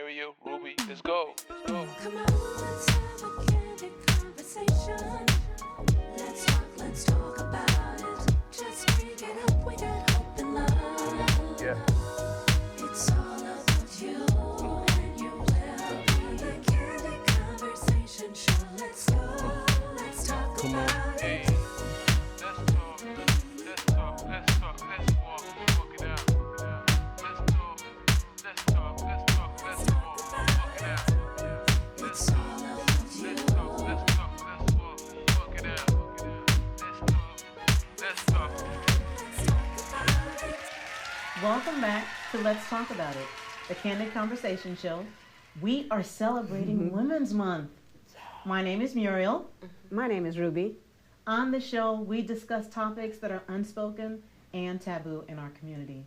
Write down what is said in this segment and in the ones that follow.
Mario, Ruby, let's go. Let's go. Come on, let's have a candid conversation. Let's talk about it. Just bring it up, we got hope and love. Yeah. It's all about you and your well-being. A candid conversation show. Let's go, let's talk about Hey, it. let's talk. Let's talk. Let's talk. Let's walk it out. Let's talk. Let's talk. Let's talk. Let's walk it out. It's all about you. Let's talk. Let's talk. Let's walk it out. Let's talk. Let's talk. Welcome back to Let's Talk About It, the Candid Conversation Show. We are celebrating Women's Month. My name is Muriel. My name is Ruby. On the show, we discuss topics that are unspoken and taboo in our community.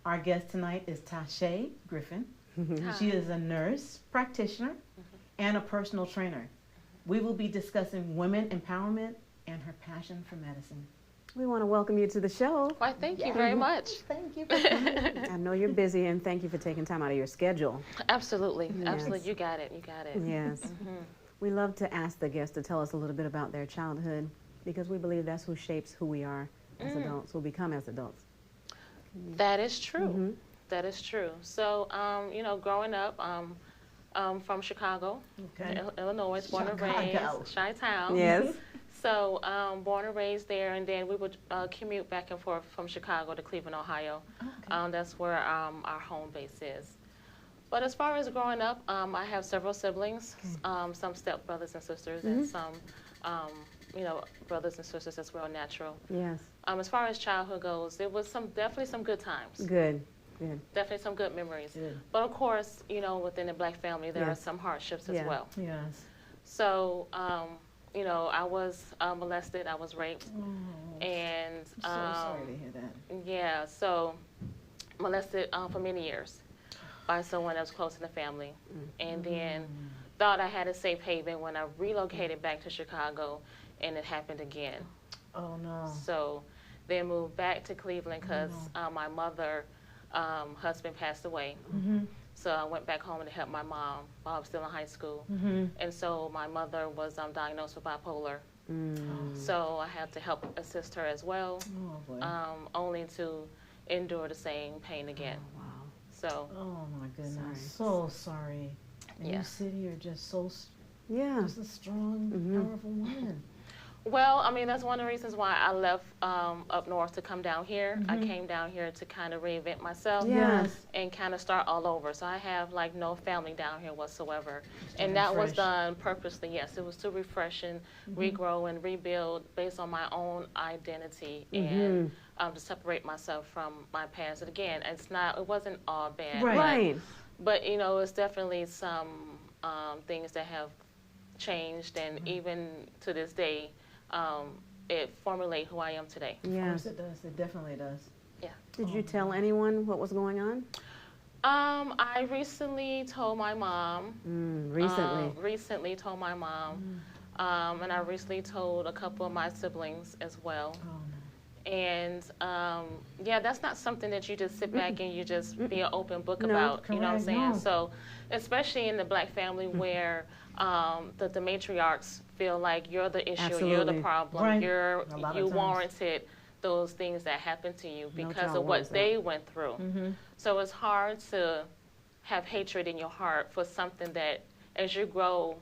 Our guest tonight is Taiche Griffin. She is a nurse practitioner and a personal trainer. We will be discussing women empowerment and her passion for medicine. We want to welcome you to the show. Why, thank you very much. Thank you for coming. I know you're busy, and thank you for taking time out of your schedule. Absolutely. Yes. Absolutely. You got it. You got it. Yes. We love to ask the guests to tell us a little bit about their childhood because we believe that's who shapes who we are as adults, who we become as adults. That is true. That is true. So, growing up, from Chicago, Okay. Illinois, born and Chicago. raised, Chi-Town. Yes. So, born and raised there, and then we would commute back and forth from Chicago to Cleveland, Ohio. Okay. That's where our home base is. But as far as growing up, I have several siblings, some step brothers and sisters, and some, brothers and sisters as well, natural. Yes. As far as childhood goes, there was definitely some good times. Good. Good. Definitely some good memories. Good. But of course, within the black family, there are Yes. some hardships Yeah. as well. Yes. So, I was molested, I was raped, Oh, and so sorry to hear that. yeah, so molested for many years by someone that was close in the family. And then thought I had a safe haven when I relocated back to Chicago, and it happened again. Oh no. So then moved back to Cleveland because my mother husband passed away. So I went back home to help my mom while I was still in high school. And so my mother was diagnosed with bipolar. So I had to help assist her as well, Oh boy. only to endure the same pain again. Wow. So Oh my goodness. Sorry. So sorry. And Yeah. you sit here just so, Yeah. just a strong, powerful woman. well, I mean, that's one of the reasons why I left up north to come down here. I came down here to kind of reinvent myself. Yes. And kind of start all over. So I have like no family down here whatsoever. to And that was refresh. done purposely, yes. It was to refresh and regrow and rebuild based on my own identity and to separate myself from my past. And again, it wasn't all bad. Right. Right. But it's definitely some things that have changed, and even to this day, it formulate who I am today. Of Yes. course it does. It definitely does. Yeah. Did you tell anyone what was going on? I recently told my mom. Recently. Recently told my mom, and I recently told a couple of my siblings as well. Oh no. And that's not something that you just sit back and you just be an open book No, about. You know what I'm correct, saying? no. So, especially in the black family where the matriarchs feel like you're the issue, you're the Absolutely. problem, Right. A lot of you times. warranted those things that happened to you No because child of what wants that. they went through. So it's hard to have hatred in your heart for something that as you grow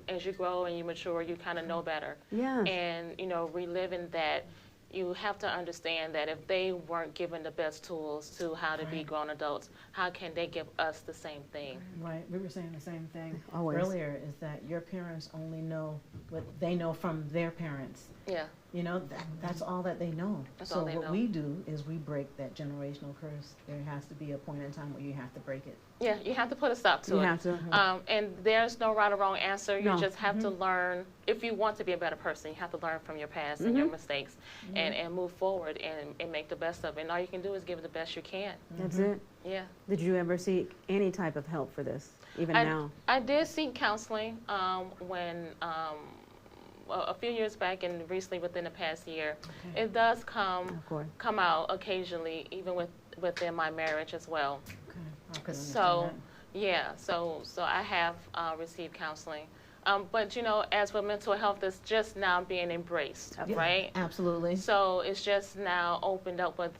and you mature, you kind of know better. Yes. And, reliving that, you have to understand that if they weren't given the best tools to how to be Right. grown adults, how can they give us the same thing? Right. We were saying the same thing Always. earlier, is that your parents only know what they know from their parents. Yeah. That's all that they know. That's So all they what know. we do is we break that generational curse. There has to be a point in time where you have to break it. Yeah, you have to put a stop to You it. have to. And there's no right or wrong answer. You No. just have to learn. If you want to be a better person, you have to learn from your past and your mistakes and move forward and make the best of it. And all you can do is give it the best you can. That's it. Yeah. Did you ever seek any type of help for this, even now? I did seek counseling when a few years back and recently within the past year. Okay. It does Of course. come out occasionally, even within my marriage as well. Okay. I could understand So, that. Yeah, so I have received counseling. But, you know, as with mental health, it's just now being embraced, Yeah, right? Absolutely. So it's just now opened up with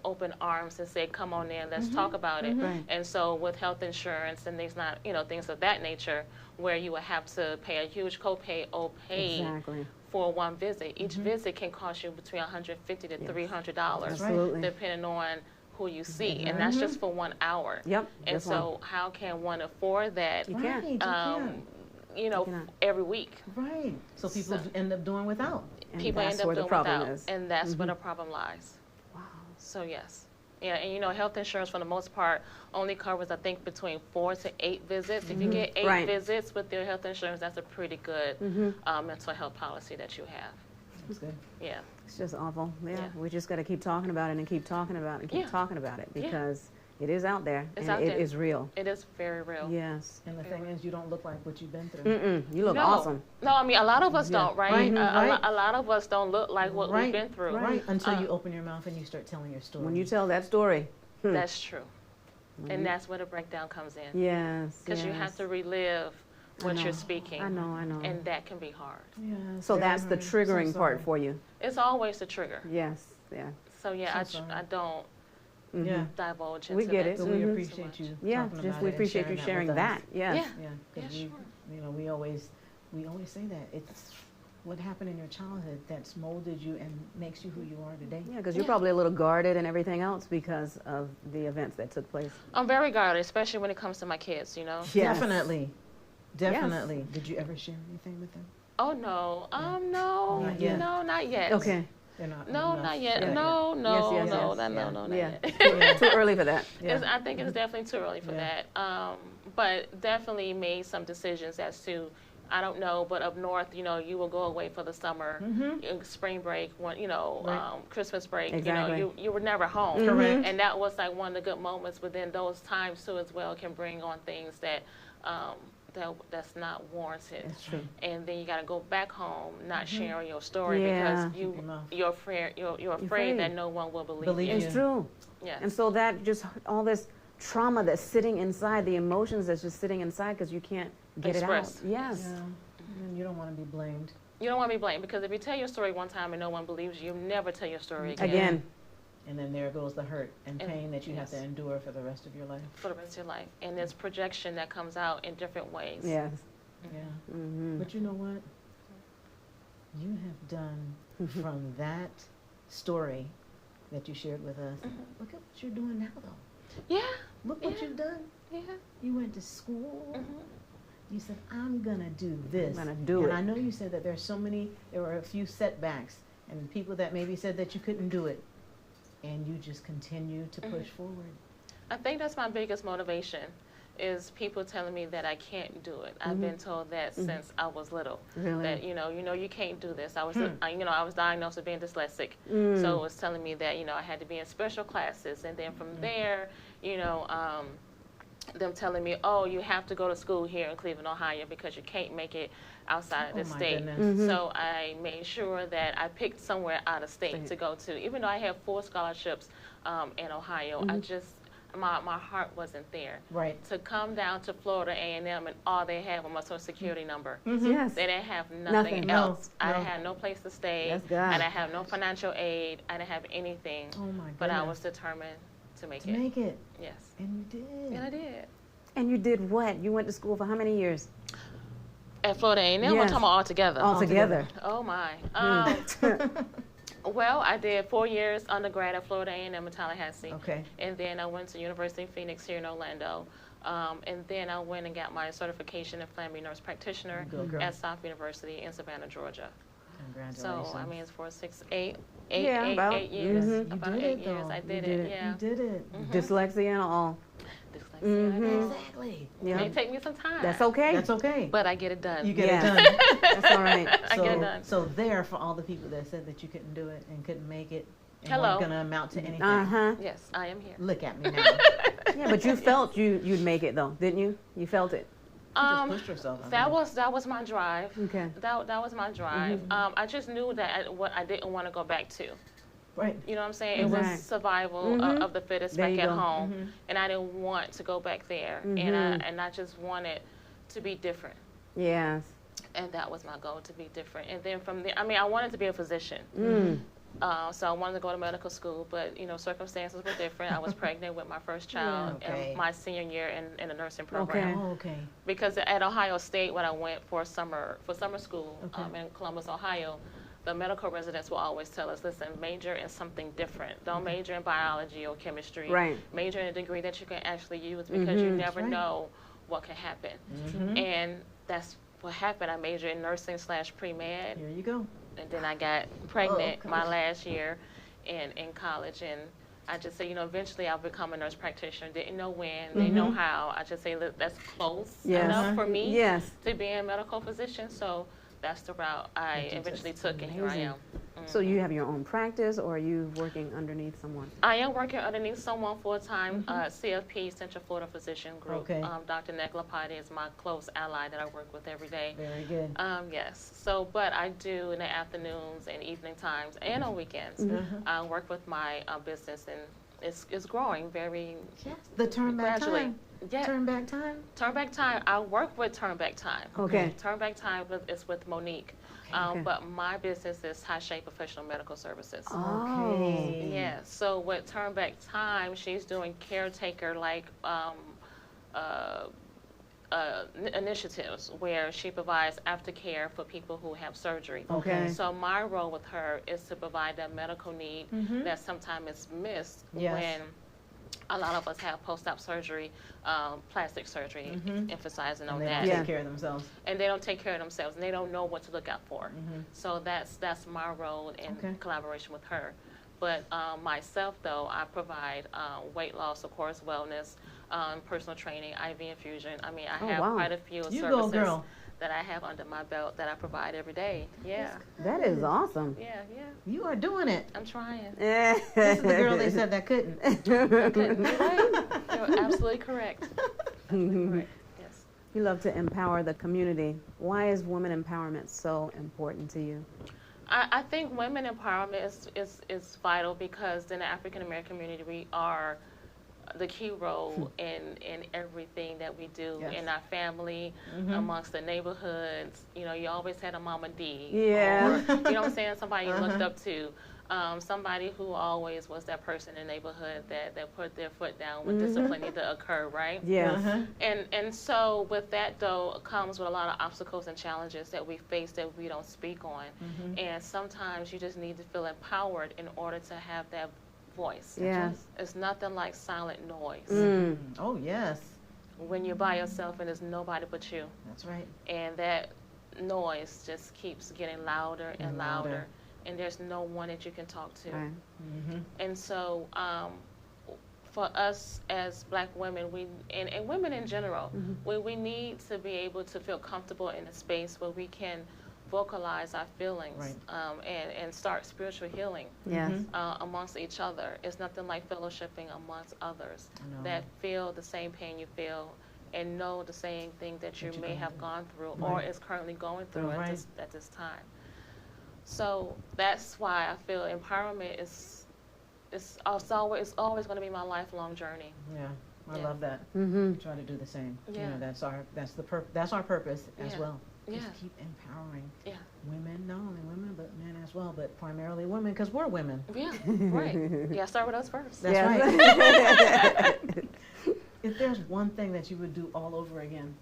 open arms and say, come on in, let's talk about it. Right. And so with health insurance and things not, you know, things of that nature, where you would have to pay a huge copay or pay Exactly. for one visit. Each visit can cost you between $150 to $300, Absolutely. depending on who you see, and that's just for 1 hour. Yep. And just so how can one afford that? You Right, can't. you can't. You know, cannot. every week. Right. So people So- end up doing without. And People that's end up where the doing problem without, is. and that's where the problem lies. Wow. So yes, yeah, and you know, health insurance for the most part only covers, I think, between 4 to 8 visits. If you get 8 Right. visits with your health insurance, that's a pretty good mental health policy that you have. That's good. Yeah, It's just awful. Yeah. Yeah. We just got to keep talking about it and keep talking about it and keep Yeah. talking about it Yeah. because it is out there It's and out it there. is real. it is very real. Yes. And the thing is, you don't look like what you've been through. Mm-mm. You look No. awesome. No, I mean a lot of us Yeah. don't, right? Right, right. A lot of us don't look like what Right, we've been through. Right. Until you open your mouth and you start telling your story. When you tell that story. That's true, and that's where the breakdown comes in. Yes. Because you have to relive what know. you're speaking. I know. And that can be hard. Yeah, it's So very that's the hard. So triggering part sorry. for you. It's always the trigger. Yes. Yeah. So yeah, So sorry. I don't Yeah. divulge into We get that it. So too we Mhm. appreciate much. you. Yeah. talking Just about we it and appreciate you sharing with that. us. Yes. Yeah. Yeah, Yeah, because sure. you know, we always say that it's what happened in your childhood that's molded you and makes you who you are today. Yeah, because you're Yeah. probably a little guarded and everything else because of the events that took place. I'm very guarded, especially when it comes to my kids, you know. Yes. Definitely. Did you ever share anything with them? Oh no, Not no, yet. no, not yet. Okay. They're not. No, old enough. not yet. Yeah. No, no, Yes, yes, no, yes. no, Yeah. no, not Yeah. yet. Yeah. Too early for that. Yeah. I think it's definitely too early for Yeah. that. But definitely made some decisions as to, I don't know, but up north, you know, you will go away for the summer, spring break, you know, Right. Christmas break. Exactly. You know, you were never home. Correct. And that was like one of the good moments within those times too, as well, can bring on things that that's not warranted. That's true. And then you got to go back home, not sharing your story Yeah. because Keep your mouth. you're afraid afraid. that no one will believe Believe you. you. It's true. Yes. And so that just all this trauma that's sitting inside, the emotions that's just sitting inside because you can't get Express. it out. Yes. Yeah. And you don't want to be blamed. You don't want to be blamed because if you tell your story one time and no one believes you, never tell your story again. Again. And then there goes the hurt and And- pain that you have to yes. endure for the rest of your life. For the rest of your life. And there's projection that comes out in different ways. Yes. Yeah. Mm-hmm. But you know what? You have done from that story that you shared with us. Look at what you're doing now, though. Yeah. Look what Yeah. you've done. Yeah. You went to school. Mhm. You said, I'm going to do this. I'm gonna do and it. I know you said that there were a few setbacks and people that maybe said that you couldn't do it. And you just continue to push forward. I think that's my biggest motivation is people telling me that I can't do it. I've been told that since I was little. Really? That, you know, you can't do this. I was, I was diagnosed with being dyslexic. Mm. So it was telling me that, you know, I had to be in special classes. And then from there, you know, them telling me, oh, you have to go to school here in Cleveland, Ohio, because you can't make it outside of Oh, the my state. goodness. So I made sure that I picked somewhere out of state to go to. Even though I have 4 scholarships in Ohio, I just, my heart wasn't there. Right. To come down to Florida A&M and all they had was my social security number. Yes. They didn't have Nothing. nothing No, else. I no. had no place to stay. That's God. I didn't have no financial aid. I didn't have anything. Oh, my goodness. But I was determined to make to it. make it. Yes. And you did. And I did. And you did what? You went to school for how many years? At Florida A&M, Yes. we're talking about all together. All together. Oh my. Well, I did 4 years undergrad at Florida A&M in Tallahassee. Okay. And then I went to University of Phoenix here in Orlando. And then I went and got my certification in family nurse practitioner Go, girl. at South University in Savannah, Georgia. Congratulations. So I mean, it's for Yeah, about- 8 years. You About did 8 it, years, though. I You did did it. it. Yeah. You did it. Dyslexia and all. Dyslexia, I know. Exactly. Yeah. It may take me some time. That's okay. That's okay. But I get it done. You get Yeah. it done. That's all right. I get it done. So there for all the people that said that you couldn't do it and couldn't make it and Hello. weren't going to amount to anything. Uh-huh. Yes, I am here. Look at me now. Yeah, but you felt you'd make it though, didn't you? You felt it. You just pushed yourself. I That mean. was my drive. Okay. That was my drive. I just knew that I didn't want to go back to. Right. You know what I'm saying? It Exact. was survival of the fittest There back you at go. home, and I didn't want to go back there, and I just wanted to be different, Yes. and that was my goal, to be different. And then from there, I mean, I wanted to be a physician. So I wanted to go to medical school, but circumstances were different. I was pregnant with my first child Okay. in my senior year in the nursing program. Oh, okay. Because at Ohio State, when I went for summer school Okay. in Columbus, Ohio, the medical residents will always tell us, listen, major in something different. Don't major in biology or chemistry. Right. Major in a degree that you can actually use, because you never right. know what can happen. And that's what happened. I majored in nursing/pre-med, Here you go. and then I got pregnant Oh, my gosh. last year in college, and I just say, eventually I'll become a nurse practitioner. Didn't know when, didn't know how. I just say, look, that's close Yes. enough for me Yes. to be a medical physician. So that's the route I Which is eventually just took, and here I amazing. am. So you have your own practice, or are you working underneath someone? I am working underneath someone full-time, CFP, Central Florida Physician Group. Okay. Dr. Neglapati is my close ally that I work with every day. Very good. Yes. So, but I do in the afternoons and evening times and on weekends. I work with my business, and it's growing very Yes. The turn back gradually. time. Yeah. Turn back time. Turn Back Time. I work with Turn Back Time. Okay. Turn Back Time is with Monique. Okay. But my business is Taiche Professional Medical Services. Okay. Yeah, so with Turn Back Time, she's doing caretaker initiatives where she provides aftercare for people who have surgery. Okay. So my role with her is to provide that medical need that sometimes is missed Yes. when a lot of us have post-op surgery, plastic surgery, emphasizing on And they that. don't Yeah. take care of themselves. And they don't take care of themselves, and they don't know what to look out for. So that's my role in Okay. collaboration with her. But myself, though, I provide weight loss, of course, wellness, personal training, IV infusion. I mean, I Oh, have wow. quite a few You go, services girl. that I have under my belt that I provide every day. Yeah, That is awesome. yeah. You are doing it. I'm trying. This is the girl they said that couldn't. You're right. You're absolutely correct. Correct. Yes. You love to empower the community. Why is women empowerment so important to you? I think women empowerment is vital, because in the African American community, we are the key role in everything that we do Yes. in our family, amongst the neighborhoods. You always had a Mama D. Yeah. Or, you know what I'm saying? Somebody you looked up to. Somebody who always was that person in the neighborhood that put their foot down when discipline needed to occur, right? Yes. And so with that, though, comes with a lot of obstacles and challenges that we face that we don't speak on. And sometimes you just need to feel empowered in order to have that voice. Yes. It's nothing like silent noise. Oh, yes. When you're by yourself and there's nobody but you. That's right. And that noise just keeps getting louder and louder. And there's no one that you can talk to. Right. And so for us as Black women, and women in general, we need to be able to feel comfortable in a space where we can vocalize our feelings, Right. and start spiritual healing Yes. amongst each other. It's nothing like fellowshipping amongst others I know. that feel the same pain you feel and know the same thing that you you're may going have through. gone through or Right. is currently going through Right. at this time. So that's why I feel empowerment is always going to be my lifelong journey. Yeah. I Yeah. love that. Mm-hmm. Try to do the same. Yeah. That's our purpose as Yeah. well. Yeah. Just keep empowering Yeah. women, not only women, but men as well, but primarily women, because we're women. Yeah, right. Yeah, start with us first. That's Yes. right. If there's one thing that you would do all over again,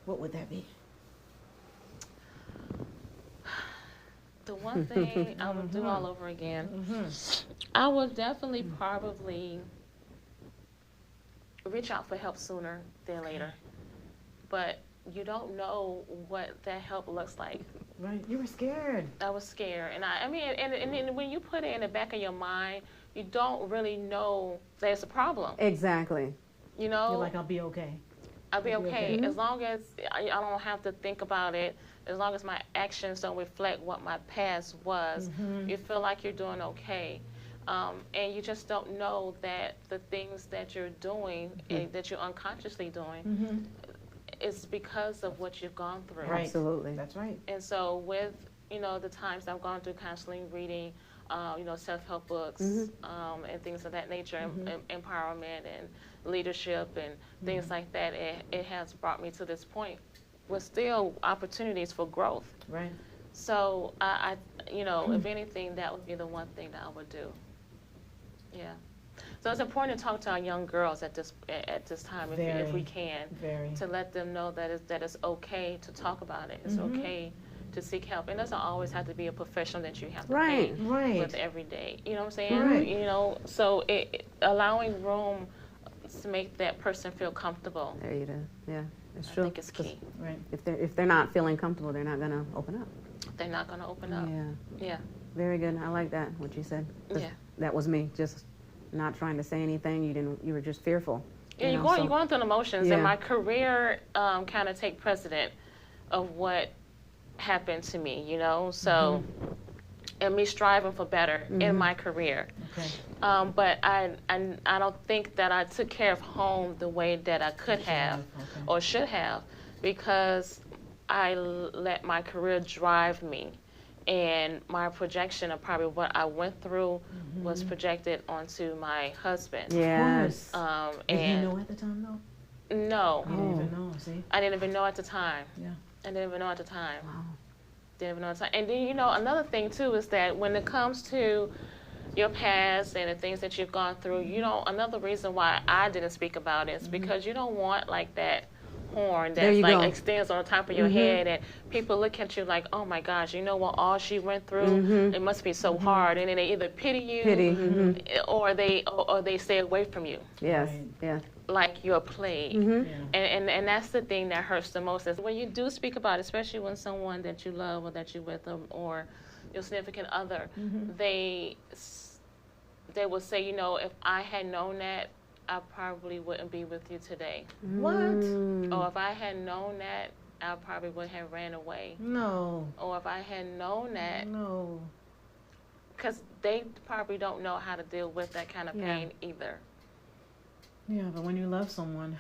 what would that be? The one thing I would do all over again, I would definitely probably reach out for help sooner than later. But you don't know what that help looks like. Right. You were scared. I was scared, and I mean, and when you put it in the back of your mind, you don't really know there's a problem. Exactly. You know, You're like, I'll be okay. I'll be You'll be okay okay. as long as I don't have to think about it. As long as my actions don't reflect what my past was, you feel like you're doing okay. And you just don't know that the things that you're doing, that you're unconsciously doing, is because of what you've gone through. Right. Absolutely. That's right. And so with, the times I've gone through counseling, reading, self-help books and things of that nature, empowerment and leadership and things like that. It has brought me to this point with still opportunities for growth. Right. So if anything, that would be the one thing that I would do. Yeah. So it's important to talk to our young girls at this time, if we can, to let them know that it's okay to talk about it. It's okay to seek help. It doesn't always have to be a professional that you have to pay with every day. You know what I'm saying? Right. So allowing room to make that person feel comfortable. There you go. Yeah, it's true. I think it's key. Right. If they're not feeling comfortable, they're not going to open up. They're not going to open up. Yeah. Very good. I like that, what you said. Yeah. That was me, just not trying to say anything. You were just fearful. Yeah, you're going through the motions, and my career kind of take precedent of what happened to me, so and me striving for better in my career. Okay. But I don't think that I took care of home the way that I could have or should have, because I let my career drive me, and my projection of probably what I went through was projected onto my husband. Yes. Did he know at the time, though? No. You didn't even know, see? I didn't even know at the time. Yeah. I didn't even know at the time. Wow. Didn't even know at the time. And then, another thing, too, is that when it comes to your past and the things that you've gone through, another reason why I didn't speak about it is because you don't want, like, that horn that's like extends on the top of your head, and people look at you like, oh my gosh, all she went through, it must be so hard, and then they either pity you or they stay away from you. Yes. Right. Yeah. Like you're a plague. And that's the thing that hurts the most, is when you do speak about it, especially when someone that you love or that you're with, or your significant other, they will say, if I had known that, I probably wouldn't be with you today. What? Or if I had known that, I probably would have ran away. No. Or if I had known that, No. because they probably don't know how to deal with that kind of pain either. Yeah, but when you love someone,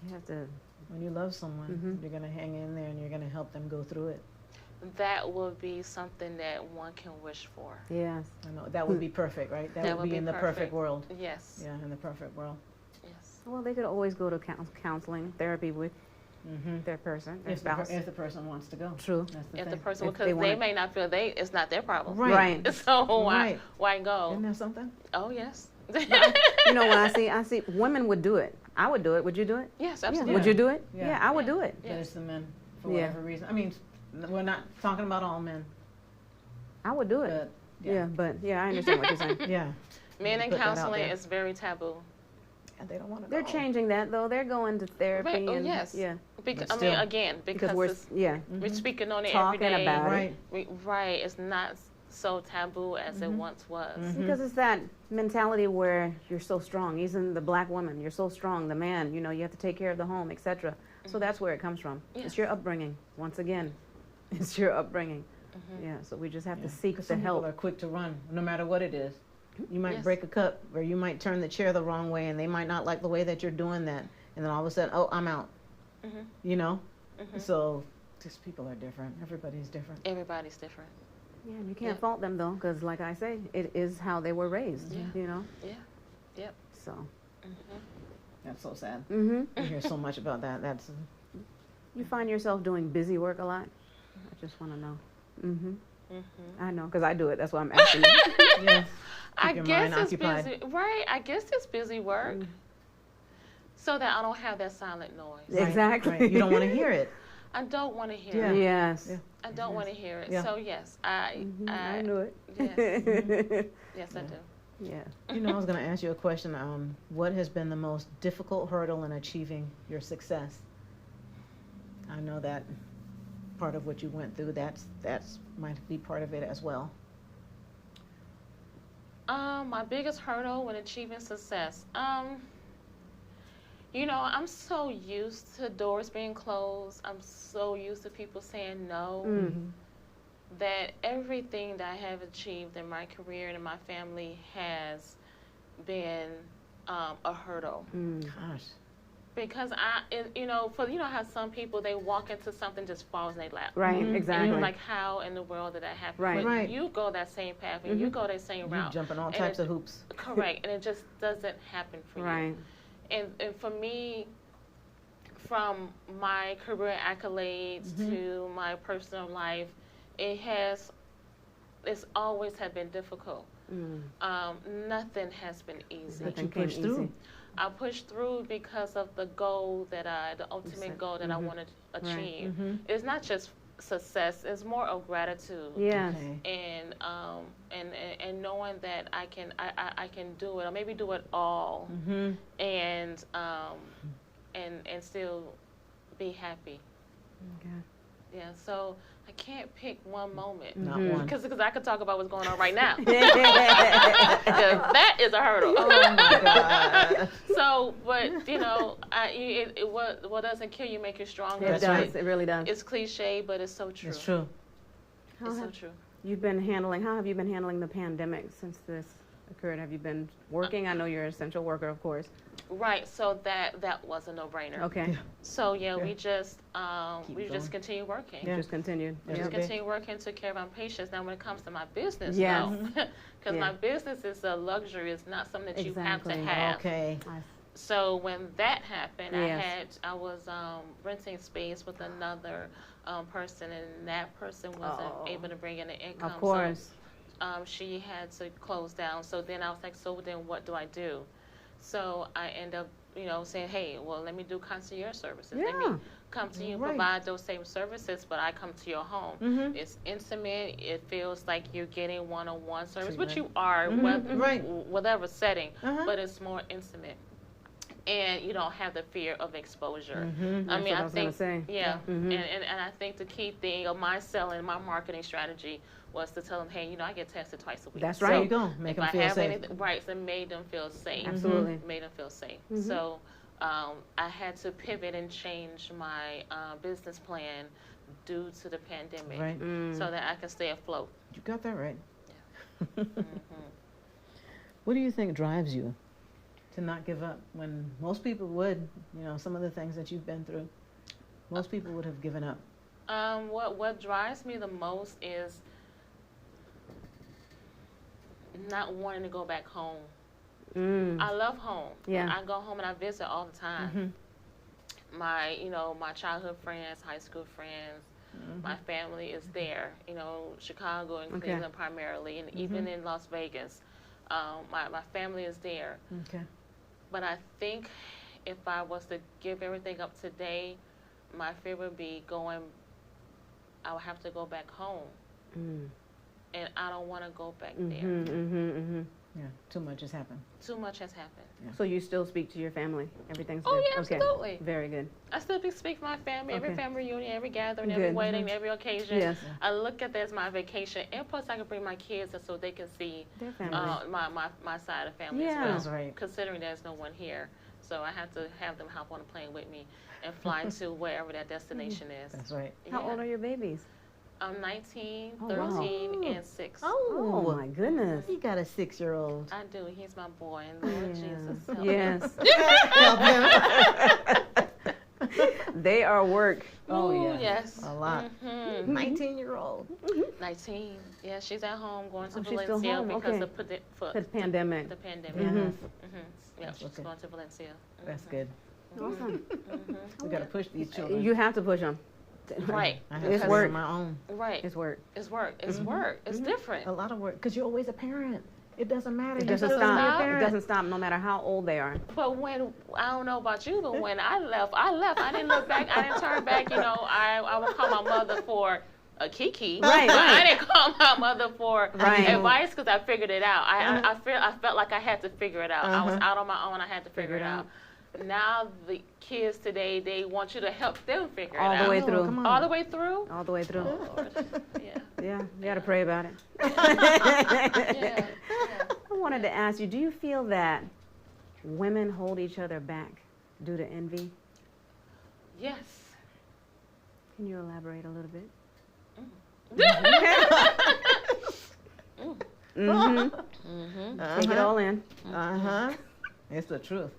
You have to. When you love someone, you're going to hang in there and you're going to help them go through it. That would be something that one can wish for. Yes. I know that would be perfect, right? That would be in the perfect world. Yes. Yeah, in the perfect world. Yes. Well, they could always go to counseling, therapy with their person, their spouse. If the person wants to go. True. That's the If thing. the person, If because they they wanna- may not feel it's not their problem. Right. So why Right. go? Isn't that something? Oh yes. When I see women would do it. I would do it. Would you do it? Yes, Yeah. absolutely. Would you do it? Yeah. Yeah, I would do it. But Yes. it's the men, for Yeah. whatever reason. I mean, we're not talking about all men, I would do it. but Yeah, I understand what you're saying. yeah. Men in Put that out counseling there. is very taboo. And they don't want to They're go. changing that though. They're going to therapy Right. Oh, and yes. yeah, Because But I mean, still. again, because because we're speaking on it talking every day. about Right. Right. It's not so taboo as it once was. because it's that mentality where you're so strong. Even the black woman, you're so strong. The man, you have to take care of the home, etc. So that's where it comes from. Yes. It's your upbringing. Once again, it's your upbringing. Yeah. So we just have to seek 'Cause the some help. people are quick to run, no matter what it is. You might Yes. break a cup, or you might turn the chair the wrong way, and they might not like the way that you're doing that. And then all of a sudden, oh, I'm out. So just people are different. Everybody's different. Everybody's different. Yeah, and you can't Yeah. fault them though, because like I say, it is how they were raised. Yeah. Yeah. Yep. So. That's so sad. Mm-hmm. I hear so much about that. That's You find yourself doing busy work a lot? I just want to know. Mm-hmm. I know, because I do it. That's why I'm asking you. yeah. I Keep your guess mind it's occupied. busy. Right. I guess it's busy work. So that I don't have that silent noise. Right, Exactly. right. You don't want to hear it. I don't want to hear Yeah. it. Yes. Yeah. I don't want to hear it. Yeah. So yes, I I knew it. yes, yes I do. Yeah. I was going to ask you a question. What has been the most difficult hurdle in achieving your success? I know that part of what you went through, that's might be part of it as well. My biggest hurdle when achieving success. I'm so used to doors being closed. I'm so used to people saying no. That everything that I have achieved in my career and in my family has been a hurdle. Gosh. Because you know how some people, they walk into something, just falls in their lap. Right, And exactly. you're like, how in the world did that happen? Right. But Right. you go that same path and you go that same You route. jumping all And types it- of hoops. Correct. And it just doesn't happen for Right. you. And for me, from my career accolades to my personal life, it's always have been difficult. Nothing has been easy. But you Nothing came pushed through. easy. I pushed through because of the ultimate said- goal that I want to Right. achieve. It's not just success; it's more of gratitude. Yes. Okay. And knowing that I can do it, or maybe do it all, and still be happy. Okay. Yeah. So I can't pick one moment. Not one. Because I could talk about what's going on right now. Yeah. 'Cause that is a hurdle. Oh my God. So, but what doesn't kill you make you stronger. It That's does. right. It really does. It's cliche, but it's so true. It's true. How It's so have true. how have you been handling the pandemic since this occurred? Have you been working? I know you're an essential worker, of course. Right. So that was a no-brainer. Okay. So Yeah. we just Keep just going. continue working. Yeah. Just continued. Yeah. Just Okay. continue working, took care of our patients. Now, when it comes to my business, Yes. because Yeah. my business is a luxury. It's not something that you have to Exactly. have. Okay. So when that happened, Yes. I was renting space with another person, and that person wasn't Oh. able to bring in the income. Of course. So she had to close down. So then I was like, so then what do I do? So I end up, saying, hey, well, let me do concierge services. Let Yeah. me come to you and Right. provide those same services, but I come to your home. Mhm. It's intimate. It feels like you're getting one-on-one service, Treatment. which you are, Right. whatever setting, Uh-huh. but it's more intimate. And you don't have the fear of exposure. Mhm. I mean, what I I was gonna think, say. yeah, Mhm. and I think the key thing of my selling, my marketing strategy was to tell them, hey, I get tested twice a week. That's There right. you go. Make If them I feel have safe. anything, right, so it made them feel safe. Absolutely. Made them feel safe. Mhm. So I had to pivot and change my business plan due to the pandemic, Right. so that I can stay afloat. You got that right. Mhm. What do you think drives you to not give up when most people would, some of the things that you've been through, most people would have given up? What drives me the most is not wanting to go back home. I love home. Yeah. I go home and I visit all the time. My childhood friends, high school friends, my family is there. Chicago and Okay. Cleveland primarily, and even in Las Vegas. My family is there. Okay. But I think if I was to give everything up today, my fear would be I would have to go back home. And I don't want to go back there. Yeah. Too much has happened. Too much has happened. So you still speak to your family? Everything's Oh, good? yeah, Okay. absolutely. Very good. I still speak to my family, every Okay. family reunion, every gathering, every Good. wedding, every occasion. Yes. I look at that as my vacation, and plus I can bring my kids so they can see Their family. my side of the family Yeah. as well. That's right. Considering there's no one here, so I have to have them hop on a plane with me and fly to wherever that destination is. That's right. How old are your babies? I'm 19, Oh, wow. 13, and 6. Oh, my goodness. He got a 6-year-old. I do. He's my boy, and Lord Jesus. help me. Yes. Help him. They are work. Oh, Ooh, yeah. yes. A lot. 19-year-old. 19. Yeah, she's at home going to Oh, she's still Valencia home, because okay. of The pandemic. the pandemic. Mhm. Yeah, That's she's okay. going to Valencia. That's good. Awesome. We got to push these children. You have to push them. Right. I have It's to work. on my own. Right. It's work. It's work. It's work. It's different. A lot of work. Because you're always a parent. It doesn't matter. It You doesn't still gotta be a stop. It parent. doesn't stop no matter how old they are. But when, I don't know about you, but when I left. I didn't look back. I didn't turn back. I would call my mother for a kiki. Right, But right. I didn't call my mother for Right. advice because I figured it out. I felt like I had to figure it out. I was out on my own. I had to figure it out. Now the kids today, they want you to help them figure it All out. the way Oh, through. come on. All the way through? All the way through. Lord. Yeah. Yeah, you got to pray about it. Yeah. I wanted to ask you, do you feel that women hold each other back due to envy? Yes. Can you elaborate a little bit? Take it all in. Uh-huh. It's the truth.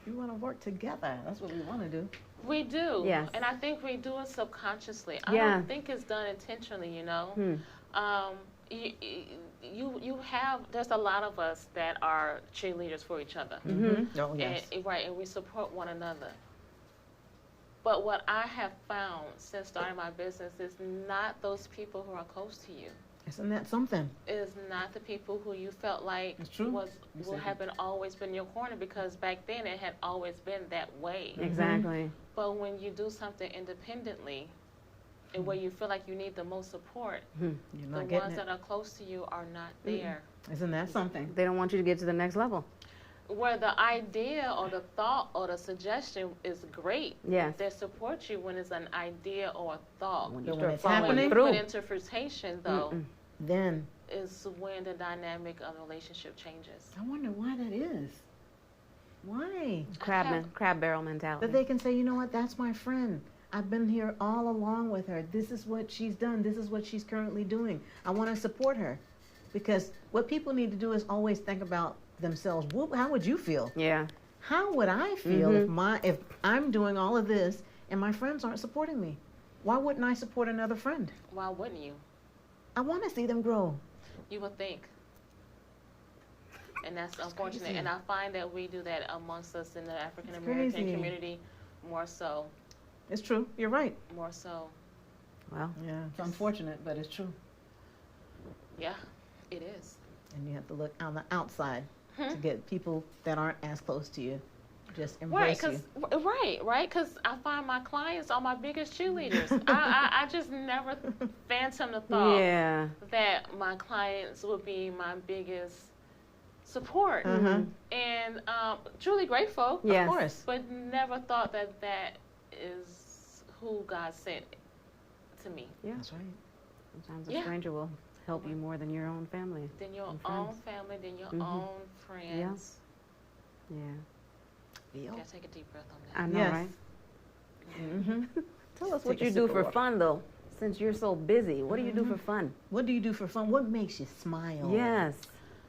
We want to work together. That's what we want to do. We do. Yes. And I think we do it subconsciously. I Yeah. don't think it's done intentionally, you know. You have, there's a lot of us that are cheerleaders for each other. Oh, yes. Right, and we support one another. But what I have found since starting my business is not those people who are close to you. Isn't that something? Is not the people who you felt like It's true. will have always been in your corner, because back then it had always been that way. Exactly. But when you do something independently, and where you feel like you need the most support, You're the not getting ones it. that are close to you are not there. Isn't that something? They don't want you to get to the next level. Where the idea or the thought or the suggestion is great, Yes. they support you when it's an idea or a thought. When But you when start it's following happening, through. But interpretation, though, Then is when the dynamic of the relationship changes. I wonder why that is. Why? Crab barrel mentality. That they can say, you know what, that's my friend. I've been here all along with her. This is what she's done. This is what she's currently doing. I want to support her. Because what people need to do is always think about themselves. How would you feel? Yeah. How would I feel if I'm doing all of this and my friends aren't supporting me? Why wouldn't I support another friend? Why wouldn't you? I want to see them grow. You would think. And that's unfortunate. crazy. And I find that we do that amongst us in the African It's American crazy. community more so. It's true. You're right. More so. Well, Yeah, it's unfortunate, but it's true. Yeah, it is. And you have to look on the outside to get people that aren't as close to you. Just Right, embrace you. right, because I find my clients are my biggest cheerleaders. I just never phantom the thought yeah. that my clients would be my biggest support. And truly grateful, Yes. Of course. but never thought that that is who God sent to me. Yeah. That's right. Sometimes a Yeah. stranger will help you more than your own family. Then your And own friends. family, then your Mhm. own friends. Yeah. Feel. Gotta take a deep breath on that. I know, Yes. right? Mm-hmm. Tell us Take what a you sip do of for water. fun, though, since you're so busy. What do you do for fun? What do you do for fun? What makes you smile? Yes.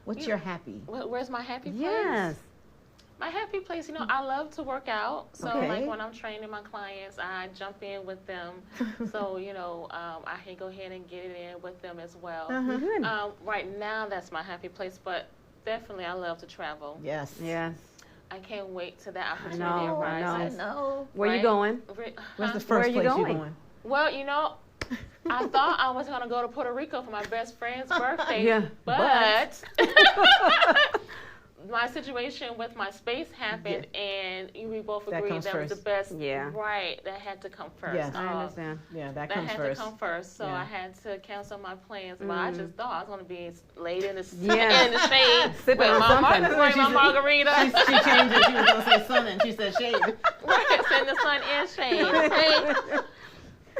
What's You- your happy? Where's my happy place? Yes. My happy place, I love to work out. So Okay. like when I'm training my clients, I jump in with them. So, I can go ahead and get it in with them as well. Good. Right now, that's my happy place, but definitely I love to travel. Yes. Yes. I can't wait till that opportunity know, I arises. know. Where Right? you going? Where's Huh? the first Where are you place you're going? going? Well, I thought I was going to go to Puerto Rico for my best friend's birthday, Yeah, but my situation with my space happened, and we both That agreed comes that was the first. best. Yeah. Right, that had to come first. Yes. I understand. Yeah, that That comes had first. to come first, so Yeah. I had to cancel my plans. But I just thought I was going to be laid in the, Yes. in the shade Sipping with on my, something. with my margarita. She changed it. She was going to say sun and she said shade. Right, it's in the sun and shade. Right?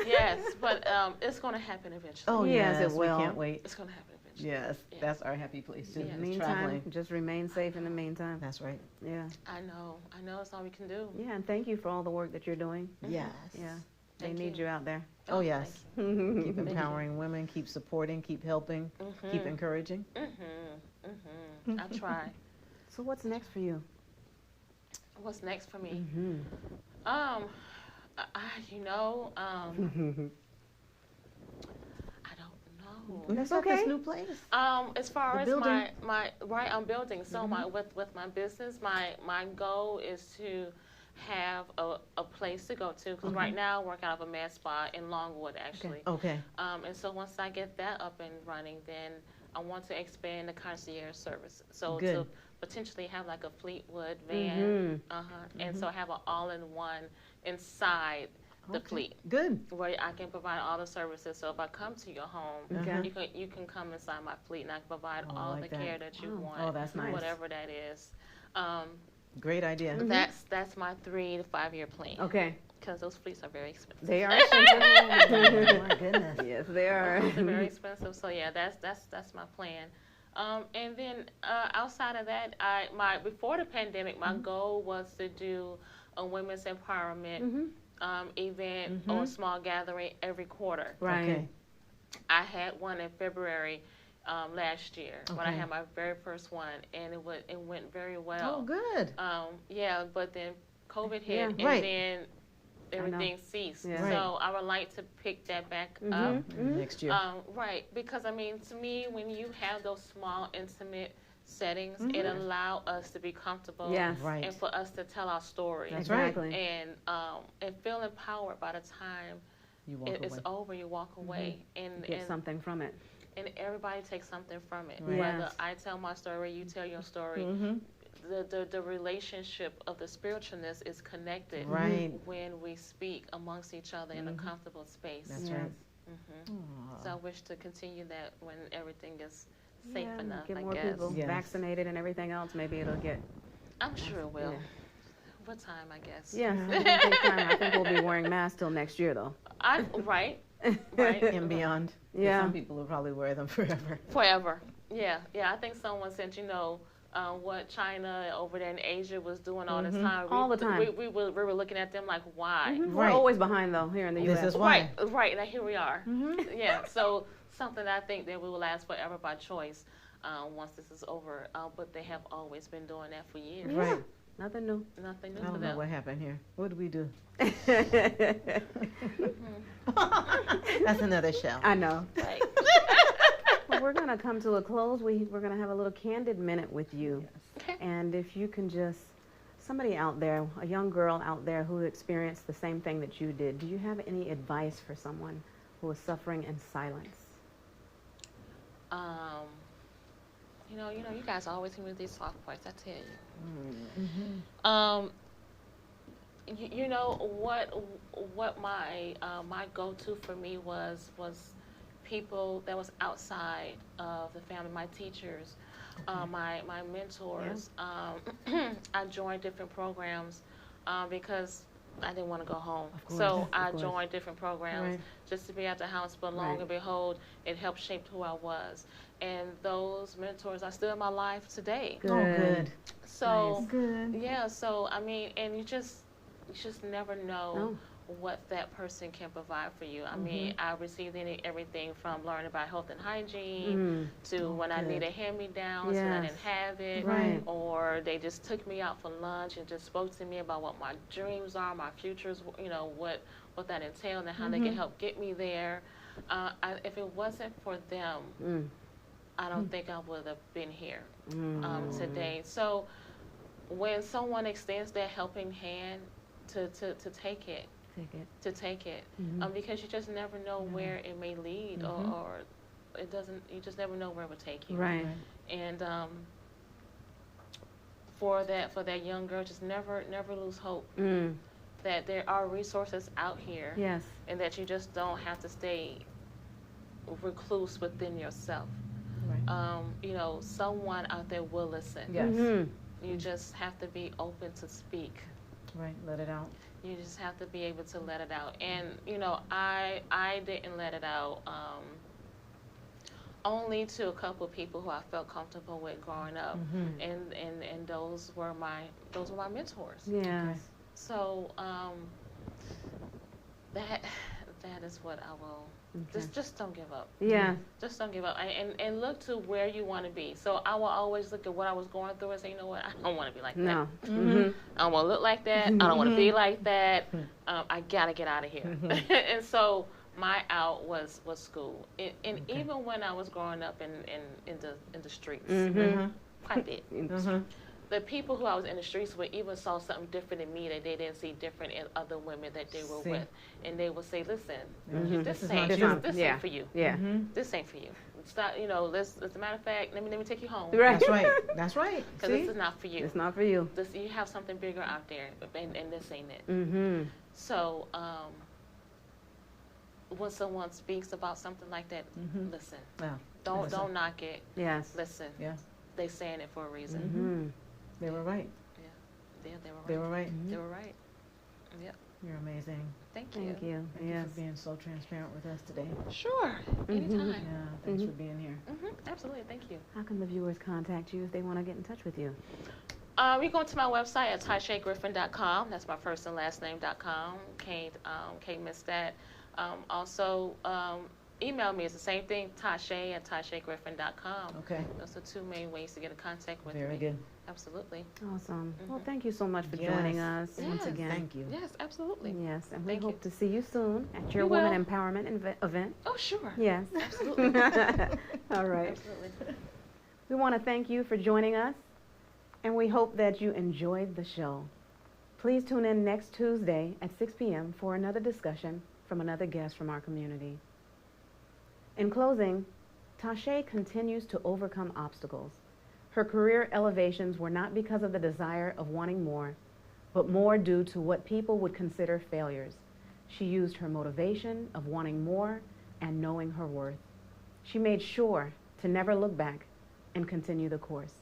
Yes, but it's going to happen eventually. Oh, Yes, yes. it will. We can't wait. It's going to happen eventually. Yes, Yeah. that's our happy place too. Yeah. Is Meantime, traveling. just remain safe in the meantime. That's right. Yeah. I know that's all we can do. Yeah, and thank you for all the work that you're doing. Yes. Yeah. They Thank need you. you out there. Oh, yes. Keep you. empowering women, keep supporting, keep helping, keep encouraging. I try. So what's next for you? What's next for me? Mm-hmm. I don't know. That's okay. this new place. As far The as building? my right, I'm building. So with my business, my goal is to have a place to go to. Because right now I work out of a med spa in Longwood, actually. Okay. And so once I get that up and running, then I want to expand the concierge service. So Good. to potentially have like a Fleetwood van, Mm-hmm. and so have an all-in-one inside the Okay. fleet, Good. where I can provide all the services. So if I come to your home, Okay. you can come inside my fleet, and I can provide Oh, I all like the that. care that you Oh. want, Oh, that's nice. whatever that is. Great idea. That's my 3 to 5 year plan. Okay. Because those fleets are very expensive. They are Oh, expensive. my goodness. Yes, they are. They're very expensive. So yeah, that's my plan. And then outside of that, before the pandemic, my goal was to do a women's empowerment event or small gathering every quarter. Right. Okay. I had one in February last year when I Okay. had my very first one, and it went very well. Oh, good. Yeah, but then COVID hit, Yeah. and Right. then everything ceased. Yeah. Right. So I would like to pick that back up. Mhm. Next year. Right, because I mean, to me, when you have those small, intimate settings, it allows us to be comfortable Yes. Right. and for us to tell our story. That's right. Exactly. And feel empowered by the time You walk it's away. over, you walk away, and Get something from it. and everybody takes something from it. Right. Whether Yes. I tell my story, you tell your story, Mm-hmm. the relationship of the spiritualness is connected Right. when we speak amongst each other in a comfortable space. That's Yes. right. hmm So I wish to continue that when everything is safe Yeah, enough, get I more guess. people Yes. vaccinated and everything else. Maybe it'll get. I'm sure it will. Yeah. What time, I guess? Yes. I think we'll be wearing masks till next year, though. Right. Right. And beyond. 'Cause Yeah. Some people will probably wear them forever. Forever. Yeah. Yeah. I think someone said, what China over there in Asia was doing all this time. All the time. We were looking at them like, why? We're Right. always behind, though, here in the This U.S. is why. Right. Now here we are. Yeah. So something that I think that we will last forever by choice once this is over. But they have always been doing that for years. Yeah. Right. Nothing new. Nothing new I for don't know them. what happened here. What did we do? That's another show. I know. Right. Well, we're going to come to a close. We're going to have a little candid minute with you. Okay. And if you can just, somebody out there, a young girl out there who experienced the same thing that you did, do you have any advice for someone who is suffering in silence? You guys always hear me with these soft points. I tell you. What my go-to for me was people that was outside of the family, my teachers, my mentors. I joined different programs because I didn't want to go home. Of course, So of I course. joined different programs Right. just to be at the house. But long Right. and behold, it helped shape who I was. And those mentors are still in my life today. Good. Oh, good. So Good. yeah, so I mean, and you just never know No. what that person can provide for you. I mean, I received everything from learning about health and hygiene to when I good. need a hand-me-down and I Yes. didn't have it, Right. or they just took me out for lunch and just spoke to me about what my dreams are, my futures, what that entailed and how they can help get me there. If it wasn't for them, I don't think I would have been here today. So when someone extends their helping hand, to take it, Take it. because you just never know where it may lead, or it doesn't. You just never know where it would take you. Right. And for that young girl, just never lose hope that there are resources out here, Yes. and that you just don't have to stay recluse within yourself. Right. Someone out there will listen. Yes. You just have to be open to speak. Right. Let it out. You just have to be able to let it out. And, I didn't let it out only to a couple of people who I felt comfortable with growing up. And those were my mentors. Yes. So that is what I will. Just don't give up. Yeah. Just don't give up, and look to where you want to be. So I will always look at what I was going through and say, you know what, I don't want to be like that. No. I don't want to look like that. I don't want to be like that. I gotta get out of here. And so my out was school, and even when I was growing up in the streets, quite a bit. The people who I was in the streets with even saw something different in me that they didn't see different in other women that they were See. with, and they would say, "Listen, This is ain't not you. you. This Yeah. ain't for you. Yeah. This ain't for you. Stop. As a matter of fact, let me take you home, Right. That's right. That's right. because See? this is not for you. It's not for you. You have something bigger out there, and this ain't it." Mm-hmm. So when someone speaks about something like that, listen. Yeah. Don't Listen. knock it. Yes. Listen. Yeah. They saying it for a reason. Mm-hmm. They were right. Yeah, they were right. They were right. They were right. Yep. You're amazing. Thank you. Thank you. Thank Yes. you for being so transparent with us today. Sure. Anytime. Yeah. Thanks for being here. Absolutely. Thank you. How can the viewers contact you if they want to get in touch with you? You go to my website at TaicheGriffin.com. That's my first and last name.com. Can't miss that. Also, email me. It's the same thing, Taiche at TaicheGriffin.com. Okay. Those are two main ways to get in contact with me. Very good. Absolutely. Awesome. Well, thank you so much for joining us once Yes. again. Thank you. Yes, absolutely. Yes, and we Thank you. hope to see you soon at your We Women will. Empowerment event. Oh, sure. Yes. Absolutely. All right. Absolutely. We want to thank you for joining us, and we hope that you enjoyed the show. Please tune in next Tuesday at 6 p.m. for another discussion from another guest from our community. In closing, Taiche continues to overcome obstacles. Her career elevations were not because of the desire of wanting more, but more due to what people would consider failures. She used her motivation of wanting more and knowing her worth. She made sure to never look back and continue the course.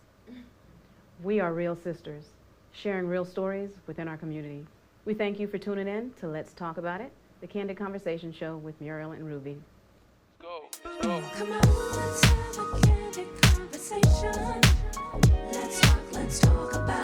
We are real sisters, sharing real stories within our community. We thank you for tuning in to Let's Talk About It, the Candid Conversation Show with Muriel and Ruby. Let's go. Come on, let's have a candid conversation. Let's talk about